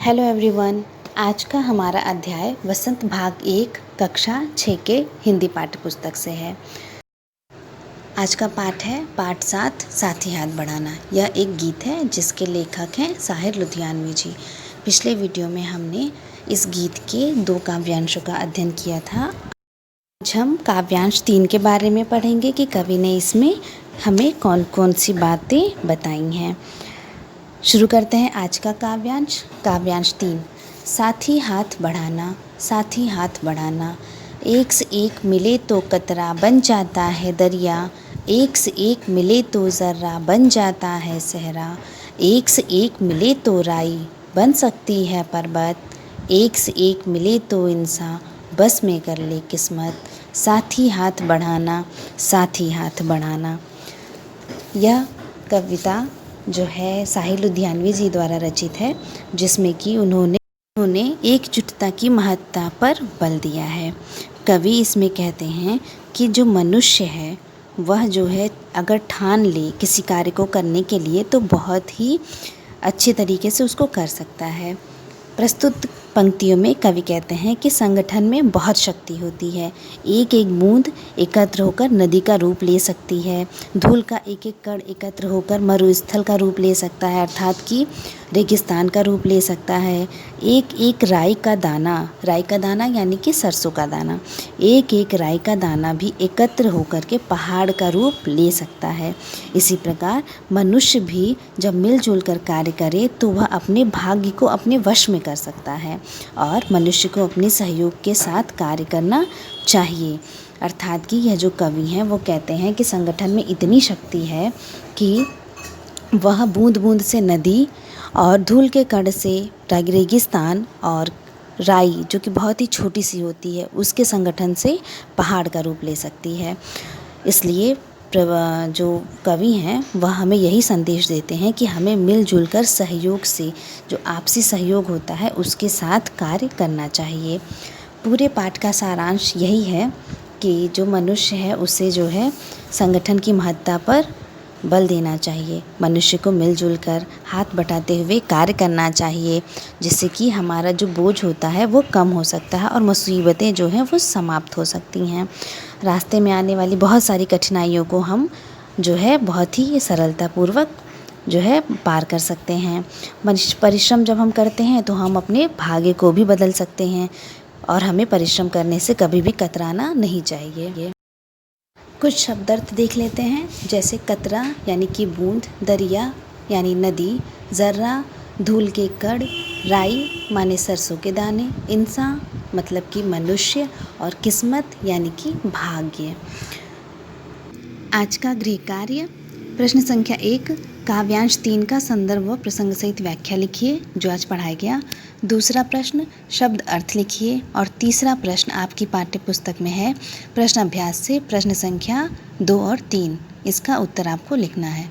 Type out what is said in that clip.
Hello everyone. आज का हमारा अध्याय वसंत भाग 1 कक्षा 6 के हिंदी पाठ्य पुस्तक से है। आज का पाठ है पाठ 7 साथी हाथ बढ़ाना। यह एक गीत है जिसके लेखक हैं साहिर लुधियानवी जी। पिछले वीडियो में हमने इस गीत के 2 काव्यांशों का अध्ययन किया था। आज हम काव्यांश 3 के बारे में पढ़ेंगे कि कवि ने इसमें हमें कौन कौन सी बातें बताई हैं। शुरू करते हैं आज का काव्यांश। काव्यांश 3 साथी हाथ बढ़ाना। साथी हाथ बढ़ाना। एक से एक मिले तो कतरा बन जाता है दरिया, एक से एक मिले तो ज़र्रा बन जाता है सहरा, एक से एक मिले तो राई बन सकती है पर्वत, एक से एक मिले तो इंसान बस में कर ले किस्मत। साथी हाथ बढ़ाना, साथी हाथ बढ़ाना। यह कविता जो है साहिर लुधियानवी जी द्वारा रचित है, जिसमें कि उन्होंने एकजुटता की महत्ता पर बल दिया है। कवि इसमें कहते हैं कि जो मनुष्य है वह जो है अगर ठान ले किसी कार्य को करने के लिए तो बहुत ही अच्छे तरीके से उसको कर सकता है। प्रस्तुत पंक्तियों में कवि कहते हैं कि संगठन में बहुत शक्ति होती है। एक एक बूंद एकत्र होकर नदी का रूप ले सकती है। धूल का एक एक कण एकत्र होकर मरुस्थल का रूप ले सकता है, अर्थात कि रेगिस्तान का रूप ले सकता है। एक एक राई का दाना यानी कि सरसों का दाना, एक एक राई का दाना भी एकत्र होकर के पहाड़ का रूप ले सकता है। इसी प्रकार मनुष्य भी जब मिलजुल कर कार्य करे तो वह अपने भाग्य को अपने वश में कर सकता है और मनुष्य को अपने सहयोग के साथ कार्य करना चाहिए। अर्थात कि यह जो कवि हैं वो कहते हैं कि संगठन में इतनी शक्ति है कि वह बूंद बूंद से नदी और धूल के कण से रेगिस्तान और राई जो कि बहुत ही छोटी सी होती है उसके संगठन से पहाड़ का रूप ले सकती है। इसलिए जो कवि हैं वह हमें यही संदेश देते हैं कि हमें मिलजुल कर सहयोग से, जो आपसी सहयोग होता है उसके साथ कार्य करना चाहिए। पूरे पाठ का सारांश यही है कि जो मनुष्य है उसे जो है संगठन की महत्ता पर बल देना चाहिए। मनुष्य को मिलजुल कर हाथ बटाते हुए कार्य करना चाहिए, जिससे कि हमारा जो बोझ होता है वो कम हो सकता है और मुसीबतें जो हैं वो समाप्त हो सकती हैं। रास्ते में आने वाली बहुत सारी कठिनाइयों को हम जो है बहुत ही सरलतापूर्वक जो है पार कर सकते हैं। परिश्रम जब हम करते हैं तो हम अपने भाग्य को भी बदल सकते हैं और हमें परिश्रम करने से कभी भी कतराना नहीं चाहिए। कुछ शब्दार्थ देख लेते हैं, जैसे कतरा यानी कि बूंद, दरिया यानी नदी, ज़र्रा धूल के कण, राई माने सरसों के दाने, इंसान मतलब कि मनुष्य और किस्मत यानी कि भाग्य। आज का गृह कार्य प्रश्न संख्या 1 काव्यांश 3 का संदर्भ व प्रसंग सहित व्याख्या लिखिए जो आज पढ़ाया गया। दूसरा प्रश्न शब्द अर्थ लिखिए और तीसरा प्रश्न आपकी पाठ्य पुस्तक में है प्रश्न अभ्यास से प्रश्न संख्या 2 और 3, इसका उत्तर आपको लिखना है।